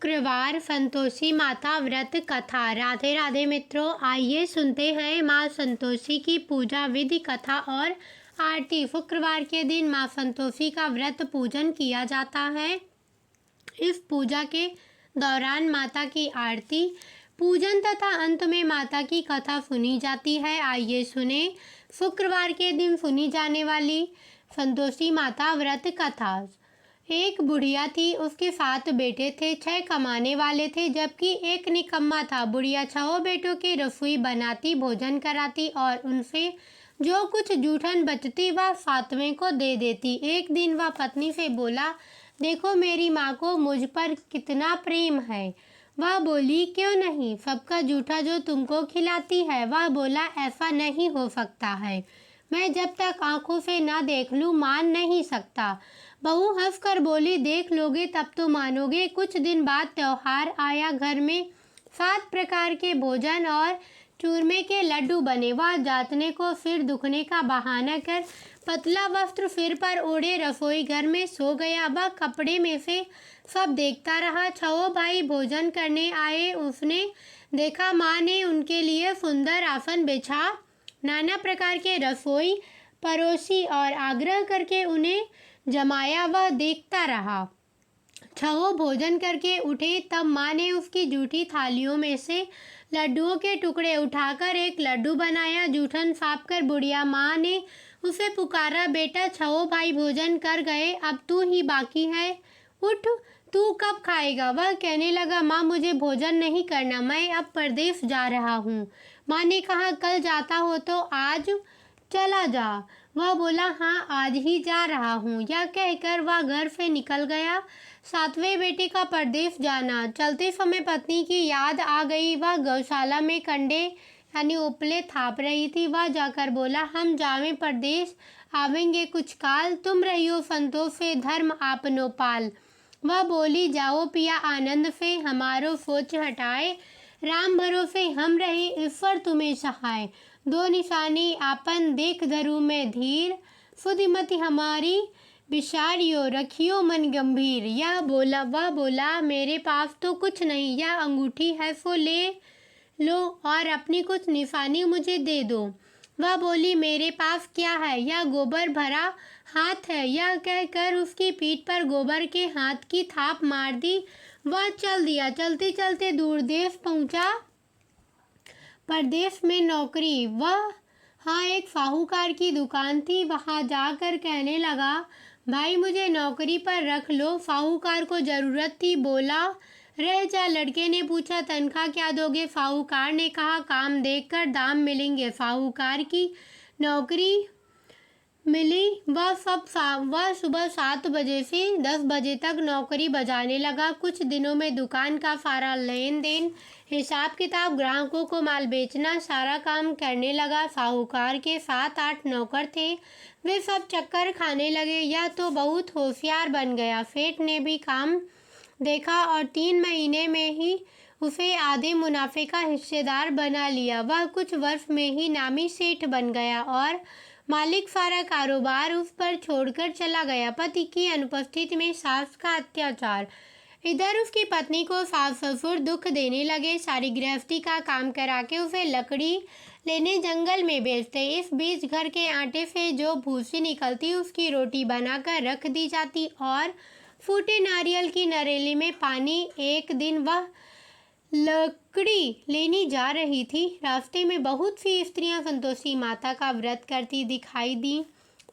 शुक्रवार संतोषी माता व्रत कथा। राधे राधे मित्रों, आइए सुनते हैं माँ संतोषी की पूजा विधि कथा और आरती। शुक्रवार के दिन माँ संतोषी का व्रत पूजन किया जाता है। इस पूजा के दौरान माता की आरती, पूजन तथा अंत में माता की कथा सुनी जाती है। आइए सुने शुक्रवार के दिन सुनी जाने वाली संतोषी माता व्रत कथा। एक बुढ़िया थी, उसके 7 बेटे थे। 6 कमाने वाले थे जबकि एक निकम्मा था। बुढ़िया 6 बेटों की रसोई बनाती, भोजन कराती और उनसे जो कुछ जूठन बचती वह 7वें को दे देती। एक दिन वह पत्नी से बोला, देखो मेरी माँ को मुझ पर कितना प्रेम है। वह बोली, क्यों नहीं, सबका जूठा जो तुमको खिलाती है। वह बोला, ऐसा नहीं हो सकता है, मैं जब तक आंखों से ना देख लूं मान नहीं सकता। बहू हंसकर बोली, देख लोगे तब तो मानोगे। कुछ दिन बाद त्योहार आया। घर में 7 प्रकार के भोजन और चूरमे के लड्डू बने। वह जातने को सिर दुखने का बहाना कर पतला वस्त्र सिर पर ओढ़े रसोई घर में सो गया। वह कपड़े में से सब देखता रहा। 6 भाई भोजन करने आए। उसने देखा माँ ने उनके लिए सुंदर आसन बिछा, नाना प्रकार के रसोई परोसी और आग्रह करके उन्हें जमाया। वह देखता रहा। 6 भोजन करके उठे तब माँ ने उसकी जूठी थालियों में से लड्डुओं के टुकड़े उठाकर एक लड्डू बनाया। जूठन साफ कर बुढ़िया माँ ने उसे पुकारा, बेटा 6 भाई भोजन कर गए, अब तू ही बाकी है, उठ, तू कब खाएगा। वह कहने लगा, माँ मुझे भोजन नहीं करना, मैं अब परदेश जा रहा हूँ। माँ ने कहा, कल जाता हो तो आज चला जा। वह बोला, हाँ आज ही जा रहा हूँ। यह कहकर वह घर से निकल गया। 7वें बेटे का परदेश जाना। चलते समय पत्नी की याद आ गई। वह गौशाला में कंडे यानी उपले थाप रही थी। वह जाकर बोला, हम जावें परदेश, आवेंगे कुछ काल, तुम रहियो संतोष से, धर्म आपनो पाल। वह बोली, जाओ पिया आनंद से, हमारो सोच हटाए, राम भरोसे हम रहे, ईश्वर तुम्हें सहाय। 2 निशानी आपन देख धरू में धीर, सुधिमति हमारी विचारियो, रखियो मन गंभीर। वह बोला, मेरे पास तो कुछ नहीं, यह अंगूठी है सो ले लो और अपनी कुछ निशानी मुझे दे दो। वह बोली, मेरे पास क्या है, यह गोबर भरा हाथ है। यह कहकर उसकी पीठ पर गोबर के हाथ की थाप मार दी। वह चल दिया। चलते चलते दूर देश पहुंचा। परदेश में नौकरी। वहाँ एक साहूकार की दुकान थी। वहाँ जाकर कहने लगा, भाई मुझे नौकरी पर रख लो। साहूकार को जरूरत थी, बोला, रह जा। लड़के ने पूछा, तनख्वाह क्या दोगे। साहूकार ने कहा, काम देखकर दाम मिलेंगे। साहूकार की नौकरी मिली। वह सुबह 7 बजे से 10 बजे तक नौकरी बजाने लगा। कुछ दिनों में दुकान का सारा लेन देन, हिसाब किताब, ग्राहकों को माल बेचना, सारा काम करने लगा। साहूकार के 7-8 नौकर थे। वे सब चक्कर खाने लगे। यह तो बहुत होशियार बन गया। सेठ ने भी काम देखा और 3 महीने में ही उसे आधे मुनाफे का हिस्सेदार बना लिया। वह कुछ वर्ष में ही नामी सेठ बन गया और मालिक सारा कारोबार उस पर छोड़कर चला गया। पति की अनुपस्थिति में सास का अत्याचार। इधर उसकी पत्नी को सास ससुर दुख देने लगे। सारी गृहस्थी का काम करा के उसे लकड़ी लेने जंगल में भेजते। इस बीच घर के आटे से जो भूसी निकलती उसकी रोटी बनाकर रख दी जाती और फूटे नारियल की नरेली में पानी। एक दिन वह लकड़ी लेनी जा रही थी। रास्ते में बहुत सी स्त्रियां संतोषी माता का व्रत करती दिखाई दी।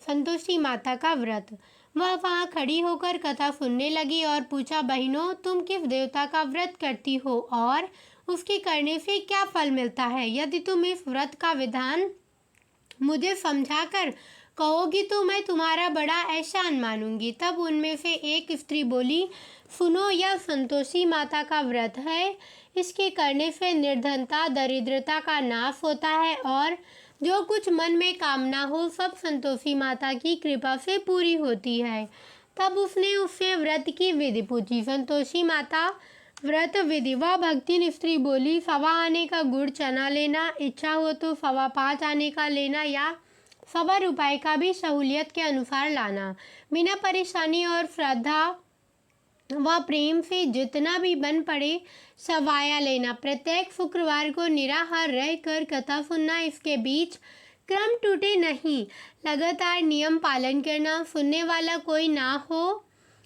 संतोषी माता का व्रत। वह वहां खड़ी होकर कथा सुनने लगी और पूछा, बहनों तुम किस देवता का व्रत करती हो और उसके करने से क्या फल मिलता है। यदि तुम इस व्रत का विधान मुझे समझाकर कहोगी तो मैं तुम्हारा बड़ा एहसान मानूंगी। तब उनमें से एक स्त्री बोली, सुनो, यह संतोषी माता का व्रत है। इसके करने से निर्धनता, दरिद्रता का नाश होता है और जो कुछ मन में कामना हो सब संतोषी माता की कृपा से पूरी होती है। तब उसने उससे व्रत की विधि पूछी। संतोषी माता व्रत विधि। वह भक्तिन स्त्री बोली, 1.25 आने का गुड़ चना लेना, इच्छा हो तो 5.25 आने का लेना या 1.25 रुपये का भी सहूलियत के अनुसार लाना, बिना परेशानी और श्रद्धा वह प्रेम से जितना भी बन पड़े सवाया लेना। प्रत्येक शुक्रवार को निराहार रहकर कथा सुनना। इसके बीच क्रम टूटे नहीं, लगातार नियम पालन करना। सुनने वाला कोई ना हो,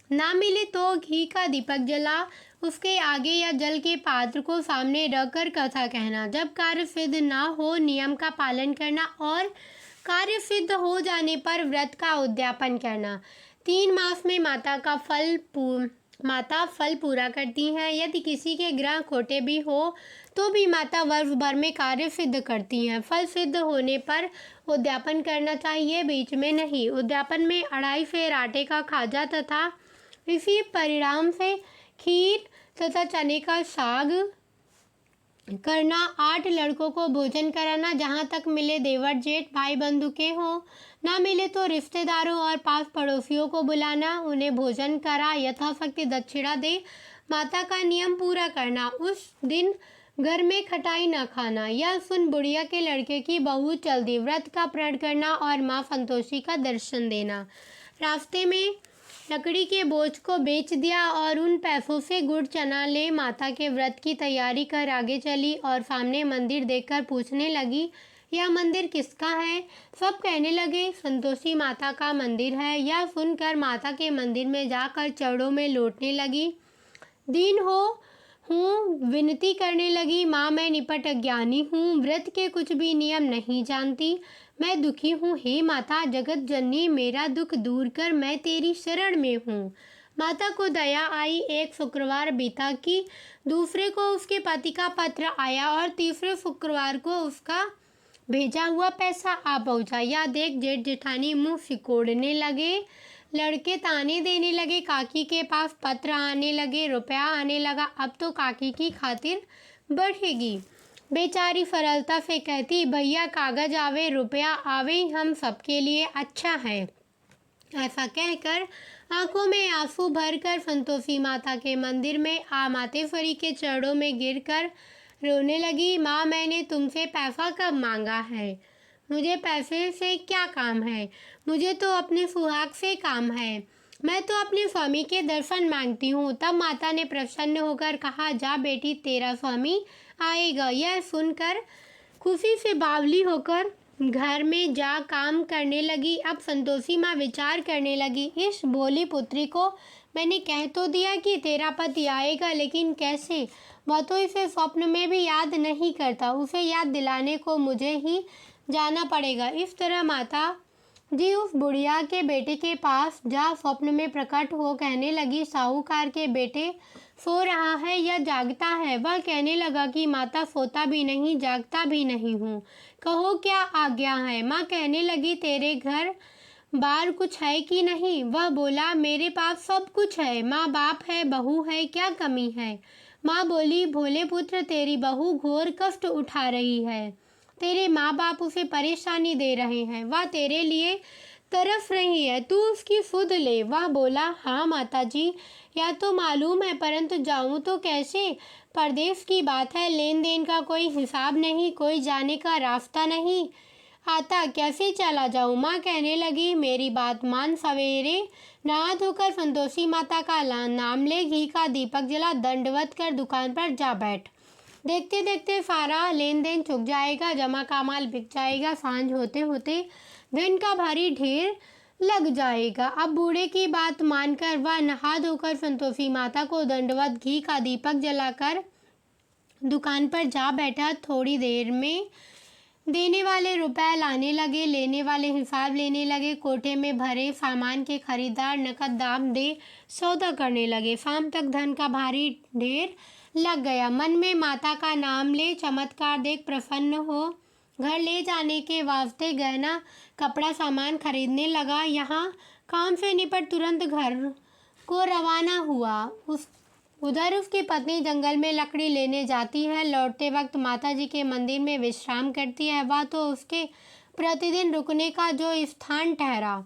ना मिले तो घी का दीपक जला उसके आगे या जल के पात्र को सामने रखकर कथा कहना। जब कार्य सिद्ध ना हो, नियम का पालन करना और कार्य सिद्ध हो जाने पर व्रत का उद्यापन करना। 3 मास में माता फल पूरा करती है। यदि किसी के ग्रह खोटे भी हो तो भी माता वर्ष भर में कार्य सिद्ध करती हैं। फल सिद्ध होने पर उद्यापन करना चाहिए, बीच में नहीं। उद्यापन में 2.5 सेर आटे का खाजा तथा इसी परिणाम से खीर तथा चने का साग करना। 8 लड़कों को भोजन कराना, जहाँ तक मिले देवर जेठ भाई बंधु के हो, ना मिले तो रिश्तेदारों और पास पड़ोसियों को बुलाना, उन्हें भोजन करा यथाशक्ति दक्षिणा दे। माता का नियम पूरा करना, उस दिन घर में खटाई न खाना। यह सुन बुढ़िया के लड़के की बहू चल दी। व्रत का प्रण करना और माँ संतोषी का दर्शन देना। रास्ते में लकड़ी के बोझ को बेच दिया और उन पैसों से गुड़ चना ले माता के व्रत की तैयारी कर आगे चली और सामने मंदिर देखकर पूछने लगी, यह मंदिर किसका है? सब कहने लगे, संतोषी माता का मंदिर है। यह सुनकर माता के मंदिर में जाकर चरणों में लौटने लगी। दीन हूँ विनती करने लगी, माँ मैं निपट अज्ञानी हूँ, व्रत के कुछ भी नियम नहीं जानती, मैं दुखी हूँ। हे माता जगत जननी, मेरा दुख दूर कर, मैं तेरी शरण में हूँ। माता को दया आई। एक शुक्रवार बीता कि दूसरे को उसके पति का पत्र आया और तीसरे शुक्रवार को उसका भेजा हुआ पैसा आ पहुँचा। यह देख जेठ जेठानी मुँह सिकोड़ने लगे। लड़के ताने देने लगे। काकी के पास पत्र आने लगे, रुपया आने लगा। अब तो काकी की खातिर बढ़ेगी। बेचारी सरलता से कहती, भैया कागज आवे रुपया आवे हम सबके लिए अच्छा है। ऐसा कहकर आंखों में आंसू भरकर संतोषी माता के मंदिर में मातेश्वरी के चरणों में गिरकर रोने लगी। माँ मैंने तुमसे पैसा कब मांगा है? मुझे पैसे से क्या काम है? मुझे तो अपने सुहाग से काम है। मैं तो अपने स्वामी के दर्शन मांगती हूँ। तब माता ने प्रसन्न होकर कहा, जा बेटी तेरा स्वामी आएगा। यह सुनकर खुशी से बावली होकर घर में जा काम करने लगी। अब संतोषी माँ विचार करने लगी, इस भोली पुत्री को मैंने कह तो दिया कि तेरा पति आएगा, लेकिन कैसे? वह तो इसे स्वप्न में भी याद नहीं करता। उसे याद दिलाने को मुझे ही जाना पड़ेगा। इस तरह माता जी उस बुढ़िया के बेटे के पास जा स्वप्न में प्रकट हो कहने लगी, साहूकार के बेटे सो रहा है या जागता है? वह कहने लगा कि माता सोता भी नहीं जागता भी नहीं हूँ, कहो क्या आज्ञा है? माँ कहने लगी, तेरे घर बार कुछ है कि नहीं? वह बोला, मेरे पास सब कुछ है, माँ बाप है, बहू है, क्या कमी है? माँ बोली, भोले पुत्र तेरी बहू घोर कष्ट उठा रही है, तेरे माँ बाप उसे परेशानी दे रहे हैं, वह तेरे लिए तरस रही है, तू उसकी सुध ले। वह बोला, हाँ माता जी, यह तो मालूम है, परंतु जाऊँ तो कैसे? परदेश की बात है, लेन देन का कोई हिसाब नहीं, कोई जाने का रास्ता नहीं आता, कैसे चला जाऊँ? माँ कहने लगी, मेरी बात मान, सवेरे नहा धोकर संतोषी माता का नाम ले, घी का दीपक जला, दंडवत कर दुकान पर जा बैठ। देखते देखते सारा लेन देन चुक जाएगा, जमा का माल बिक जाएगा, सांझ होते होते धन का भारी ढेर लग जाएगा। अब बूढ़े की बात मानकर वह नहा धोकर संतोषी माता को दंडवत घी का दीपक जलाकर दुकान पर जा बैठा। थोड़ी देर में देने वाले रुपए लाने लगे, लेने वाले हिसाब लेने लगे। कोठे में भरे सामान के खरीदार नकद दाम दे सौदा करने लगे। शाम तक धन का भारी ढेर लग गया। मन में माता का नाम ले, चमत्कार देख प्रसन्न हो घर ले जाने के वास्ते गहना कपड़ा सामान खरीदने लगा। यहाँ काम से निपट तुरंत घर को रवाना हुआ। उधर उसकी पत्नी जंगल में लकड़ी लेने जाती है। लौटते वक्त माता जी के मंदिर में विश्राम करती है। वह तो उसके प्रतिदिन रुकने का जो स्थान ठहरा।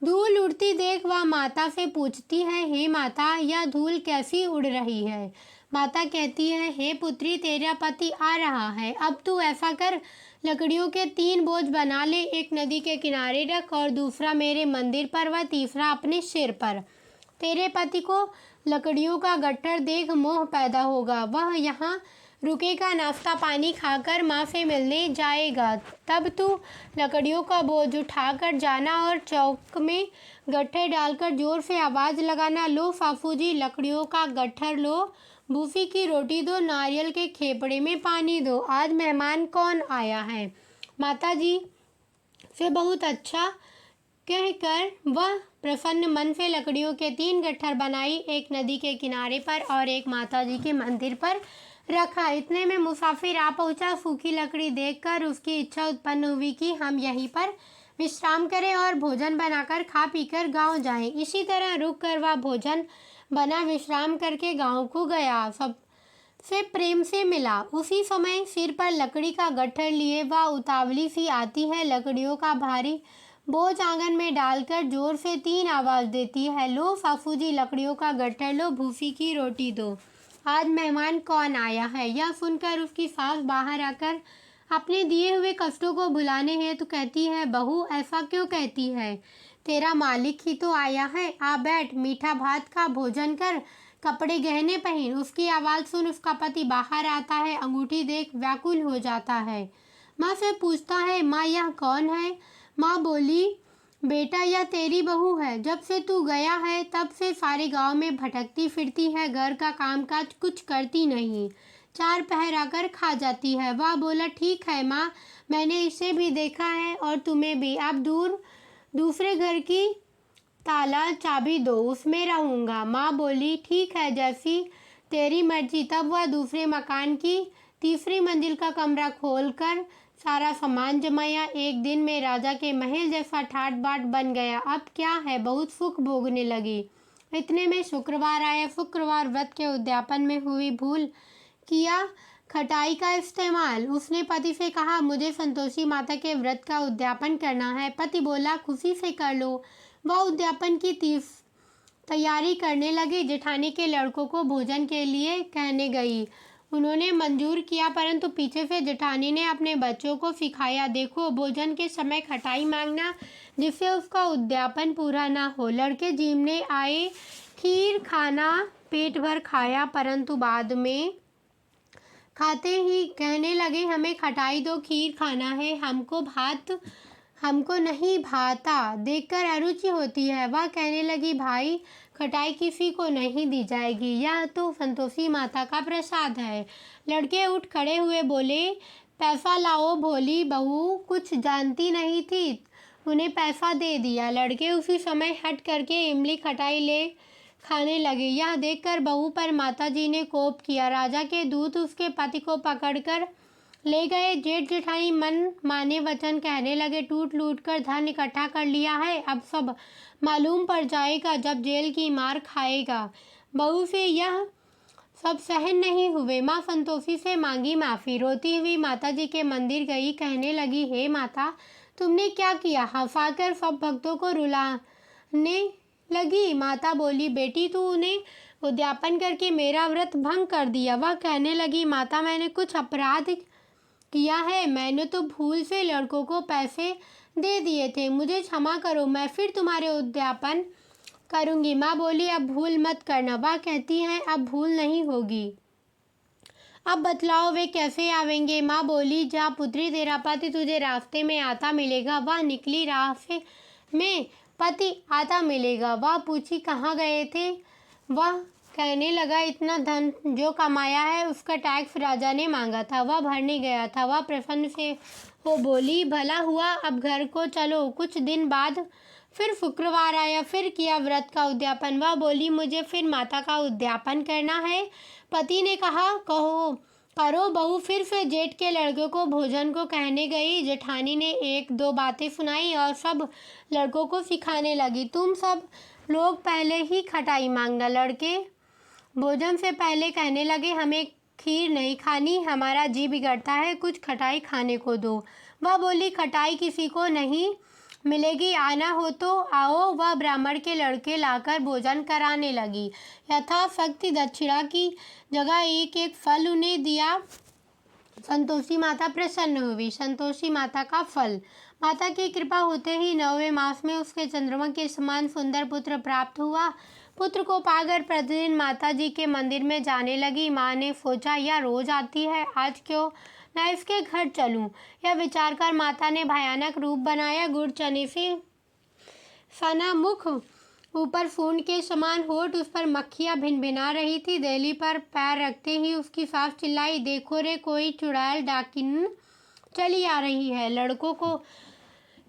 धूल उड़ती देख वह माता से पूछती है, हे माता, यह धूल कैसी उड़ रही है? माता कहती है, हे पुत्री, तेरा पति आ रहा है, अब तू ऐसा कर, लकड़ियों के 3 बोझ बना ले, एक नदी के किनारे रख और दूसरा मेरे मंदिर पर व तीसरा अपने सिर पर। तेरे पति को लकड़ियों का गट्ठर देख मोह पैदा होगा। वह यहाँ रुकेगा, नाश्ता पानी खाकर माँ से मिलने जाएगा। तब तू लकड़ियों का बोझ उठाकर जाना और चौक में गट्ठर डालकर जोर से आवाज़ लगाना, लो फाफू जी लकड़ियों का गट्ठर लो, बूफी की रोटी दो, नारियल के खेपड़े में पानी दो, आज मेहमान कौन आया है। माता जी से बहुत अच्छा कहकर वह प्रसन्न मन से लकड़ियों के 3 गट्ठर बनाई, एक नदी के किनारे पर और एक माताजी के मंदिर पर रखा। इतने में मुसाफिर आ पहुंचा। सूखी लकड़ी देखकर उसकी इच्छा उत्पन्न हुई कि हम यहीं पर विश्राम करें और भोजन बनाकर खा पीकर गांव जाएं। इसी तरह रुक कर वह भोजन बना विश्राम करके गांव को गया, सबसे प्रेम से मिला। उसी समय सिर पर लकड़ी का गट्ठर लिए वह उतावली सी आती है, लकड़ियों का भारी बोझ आंगन में डालकर जोर से 3 आवाज़ देती है, लो फाफू जी लकड़ियों का गट्ठर लो, भूसी की रोटी दो, आज मेहमान कौन आया है। यह सुनकर उसकी सास बाहर आकर अपने दिए हुए कष्टों को भुलाने हेतु कहती है, बहू ऐसा क्यों कहती है, तेरा मालिक ही तो आया है, आ बैठ, मीठा भात का भोजन कर, कपड़े गहने पहन। उसकी आवाज़ सुन उसका पति बाहर आता है, अंगूठी देख व्याकुल हो जाता है। माँ से पूछता है, माँ यह कौन है। माँ बोली, बेटा यह तेरी बहू है, जब से तू गया है तब से सारे गांव में भटकती फिरती है, घर का कामकाज कुछ करती नहीं, 4 पहर आकर खा जाती है। वह बोला, ठीक है माँ, मैंने इसे भी देखा है और तुम्हें भी, अब दूसरे घर की ताला चाबी दो, उसमें रहूँगा। माँ बोली, ठीक है जैसी तेरी मर्जी। तब वह दूसरे मकान की 3री मंजिल का कमरा खोलकर सारा सामान जमाया। एक दिन में राजा के महल जैसा ठाट बाट बन गया। अब क्या है, बहुत सुख भोगने लगी। इतने में शुक्रवार आया। शुक्रवार व्रत के उद्यापन में हुई भूल किया खटाई का इस्तेमाल। उसने पति से कहा, मुझे संतोषी माता के व्रत का उद्यापन करना है। पति बोला, खुशी से कर लो। वह उद्यापन की तैयारी करने लगी। जेठानी के लड़कों को भोजन के लिए कहने गई। उन्होंने मंजूर किया, परंतु पीछे से जेठानी ने अपने बच्चों को सिखाया, देखो भोजन के समय खटाई मांगना, जिससे उसका उद्यापन पूरा ना हो। लड़के जीमने आए, खीर खाना पेट भर खाया, परंतु बाद में खाते ही कहने लगे, हमें खटाई दो, खीर खाना है, हमको नहीं भाता, देखकर अरुचि होती है। वह कहने लगी, भाई खटाई किसी को नहीं दी जाएगी, यह तो संतोषी माता का प्रसाद है। लड़के उठ खड़े हुए बोले, पैसा लाओ, भोली बहू कुछ जानती नहीं थी, उन्हें पैसा दे दिया। लड़के उसी समय हट करके इमली खटाई ले खाने लगे। यह देखकर बहू पर माताजी ने कोप किया। राजा के दूत उसके पति को पकड़कर ले गए। जेठ जेठानी मन माने वचन कहने लगे, टूट लूट कर धन इकट्ठा कर लिया है, अब सब मालूम पड़ जाएगा जब जेल की मार खाएगा। बहू से यह सब सहन नहीं हुए। माँ संतोषी से मांगी माफ़ी। रोती हुई माताजी के मंदिर गई, कहने लगी, हे माता तुमने क्या किया। हंसाकर सब भक्तों को रुलाने लगी। माता बोली, बेटी तू उन्हें उद्यापन करके मेरा व्रत भंग कर दिया। वह कहने लगी, माता मैंने कुछ अपराध किया है, मैंने तो भूल से लड़कों को पैसे दे दिए थे, मुझे क्षमा करो, मैं फिर तुम्हारे उद्यापन करूंगी। माँ बोली, अब भूल मत करना। वह कहती हैं, अब भूल नहीं होगी। अब बतलाओ वे कैसे आवेंगे। माँ बोली, जा पुत्री, तेरा पति तुझे रास्ते में आता मिलेगा। वह निकली, रास्ते में पति आता मिलेगा। वह पूछी, कहाँ गए थे। वह कहने लगा, इतना धन जो कमाया है उसका टैक्स राजा ने मांगा था, वह भरने गया था। वह प्रसन्न से हो बोली, भला हुआ, अब घर को चलो। कुछ दिन बाद फिर शुक्रवार आया, फिर किया व्रत का उद्यापन। वह बोली, मुझे फिर माता का उद्यापन करना है। पति ने कहा, करो बहू। फिर से जेठ के लड़कों को भोजन को कहने गई। जेठानी ने 1-2 बातें सुनाई और सब लड़कों को सिखाने लगी, तुम सब लोग पहले ही खटाई मांगना। लड़के भोजन से पहले कहने लगे, हमें खीर नहीं खानी, हमारा जी बिगड़ता है, कुछ खटाई खाने को दो। वह बोली, खटाई किसी को नहीं मिलेगी, आना हो तो आओ। वह ब्राह्मण के लड़के लाकर भोजन कराने लगी। यथाशक्ति दक्षिणा की जगह एक एक फल उन्हें दिया। संतोषी माता प्रसन्न हुई। संतोषी माता का फल। माता की कृपा होते ही 9वें मास में उसके चंद्रमा के समान सुंदर पुत्र प्राप्त हुआ। पुत्र को पाकर प्रतिदिन माताजी के मंदिर में जाने लगी। माँ ने सोचा, यह रोज आती है, आज क्यों न इसके घर चलूं। यह विचार कर माता ने भयानक रूप बनाया। गुड़ चने से सना मुख, ऊपर फूंद के समान होठ, उस पर मक्खियां भिनभिना रही थी। देली पर पैर रखते ही उसकी सास चिल्लाई, देखो रे, कोई चुड़ैल डाकिन चली आ रही है। लड़कों को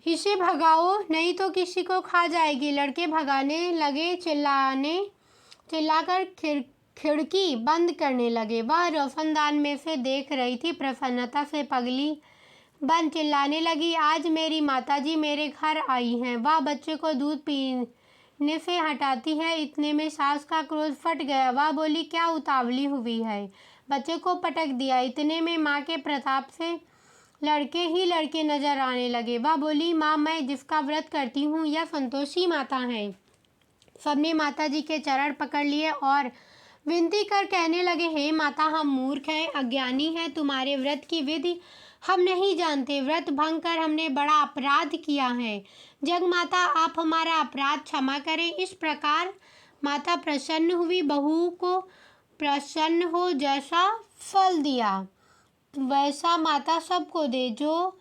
इसे भगाओ, नहीं तो किसी को खा जाएगी। लड़के भगाने लगे, चिल्लाकर खिड़की बंद करने लगे। वह रोशनदान में से देख रही थी। प्रसन्नता से पगली बन चिल्लाने लगी, आज मेरी माताजी मेरे घर आई हैं। वह बच्चे को दूध पीने से हटाती है। इतने में सास का क्रोध फट गया। वह बोली, क्या उतावली हुई है। बच्चे को पटक दिया। इतने में माँ के प्रताप से लड़के ही लड़के नजर आने लगे। वह बोली, माँ, मैं जिसका व्रत करती हूँ यह संतोषी माता है। सबने माताजी के चरण पकड़ लिए और विनती कर कहने लगे, हे माता, हम मूर्ख हैं, अज्ञानी हैं, तुम्हारे व्रत की विधि हम नहीं जानते। व्रत भंग कर हमने बड़ा अपराध किया है। जगमाता, आप हमारा अपराध क्षमा करें। इस प्रकार माता प्रसन्न हुई। बहू को प्रसन्न हो जैसा फल दिया वैसा माता सबको दे। जो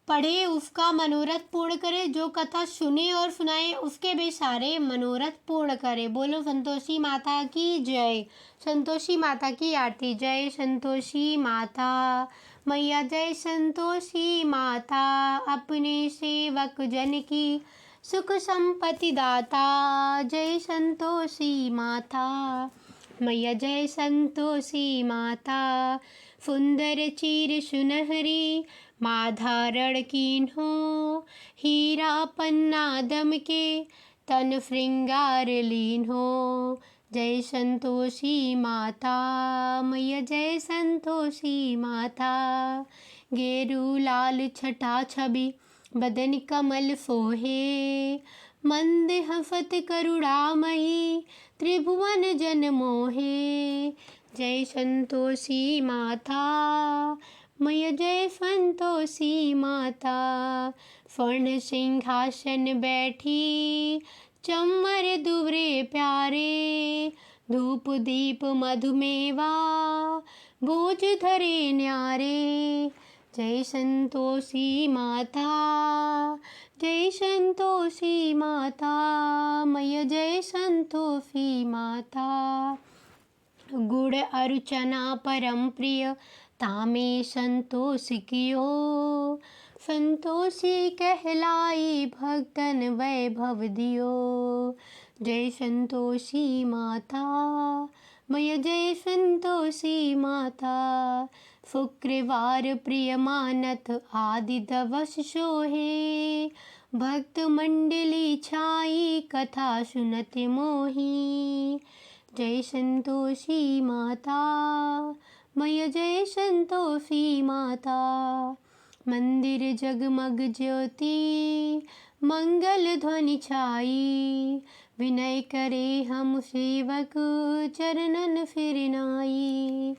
पढ़े उसका मनोरथ पूर्ण करे, जो कथा सुने और सुनाए उसके भी सारे मनोरथ पूर्ण करे। बोलो संतोषी माता की जय। संतोषी माता की आरती। जय संतोषी माता मैया, जय संतोषी माता, अपने सेवक जन की सुख संपत्ति दाता। जय संतोषी माता मैया, जय संतोषी माता, सुंदर चीर सुनहरी माँ धारण कीन्हो, हीरा पन्ना दम के तन श्रृंगार लीन्हो। जय संतोषी माता मैया, जय संतोषी माता, गेरू लाल छटा छवि बदन कमल सोहे, मंद हंसत करुणामयी त्रिभुवन जन मोहे। जय संतोषी माता मैया, जय संतोषी माता, स्वर्ण सिंहासन बैठी चम्मर दुवरे प्यारे, धूप दीप मधुमेवा भोज धरे न्यारे। जय संतोषी माता, जय संतोषी माता मैया, जय संतोषी माता। गुड़ अर्चना परम प्रिय तामे संतोष कियो, संतोषी कहलाई भक्तन वैभव दियो। जय संतोषी माता मैया, जय संतोषी माता, शुक्रवार प्रिय मानत आदि दिवस सोहे, भक्त मंडली छाई कथा सुनत मोही। जय संतोषी माता मैया, जय संतोषी माता, मंदिर जगमग ज्योति मंगल ध्वनि छाई, विनय करे हम सेवक चरणन फिर नाई।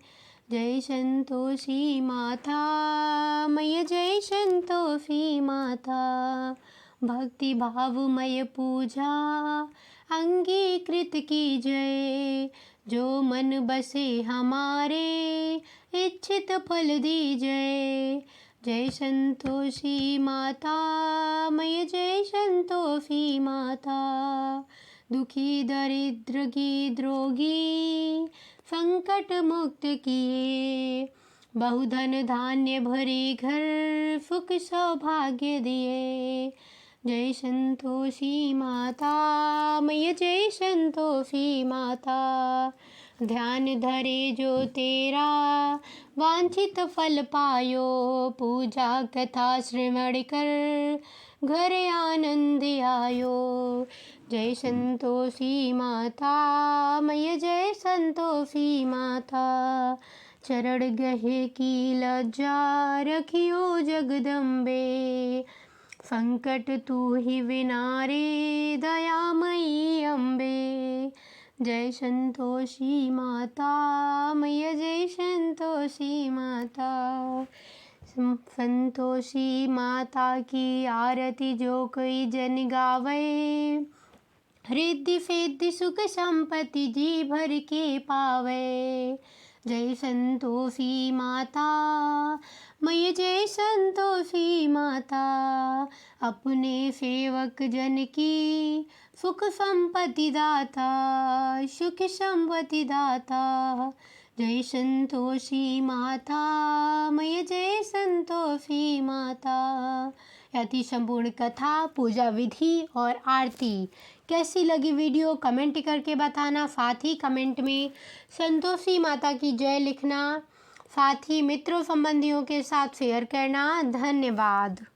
जय संतोषी माता मैया, जय संतोषी माता, भक्ति भावमय पूजा अंगीकृत की जय, जो मन बसे हमारे इच्छित फल दी जय। जय संतोषी माता मैया, जय संतोषी माता, दुखी दरिद्र की द्रोगी संकट मुक्त किए, बहुधन धान्य भरे घर सुख सौभाग्य दिए। जय संतोषी माता मैया, जय संतोषी माता, ध्यान धरे जो तेरा वांछित फल पायो, पूजा कथा श्रवण कर घर आनंद आयो। जय संतोषी माता मैया, जय संतोषी माता, चरण गहे की लज्जा रखियो जगदम्बे, संकट तू ही विनारे दयामयी अम्बे। जय संतोषी माता मैया, जय संतोषी माता, संतोषी माता की आरती जो कोई जन गावे, रिद्धि सिद्धि सुख संपत्ति जी भर के पावे। जय संतोषी माता, मय जय संतोषी माता, अपने सेवक जन की सुख संपत्ति दाता, सुख संपत्ति दाता। जय संतोषी माता, मय जय संतोषी माता। यह थी संपूर्ण कथा, पूजा विधि और आरती। कैसी लगी वीडियो कमेंट करके बताना। साथ ही कमेंट में संतोषी माता की जय लिखना। साथ ही मित्रों संबंधियों के साथ शेयर करना। धन्यवाद।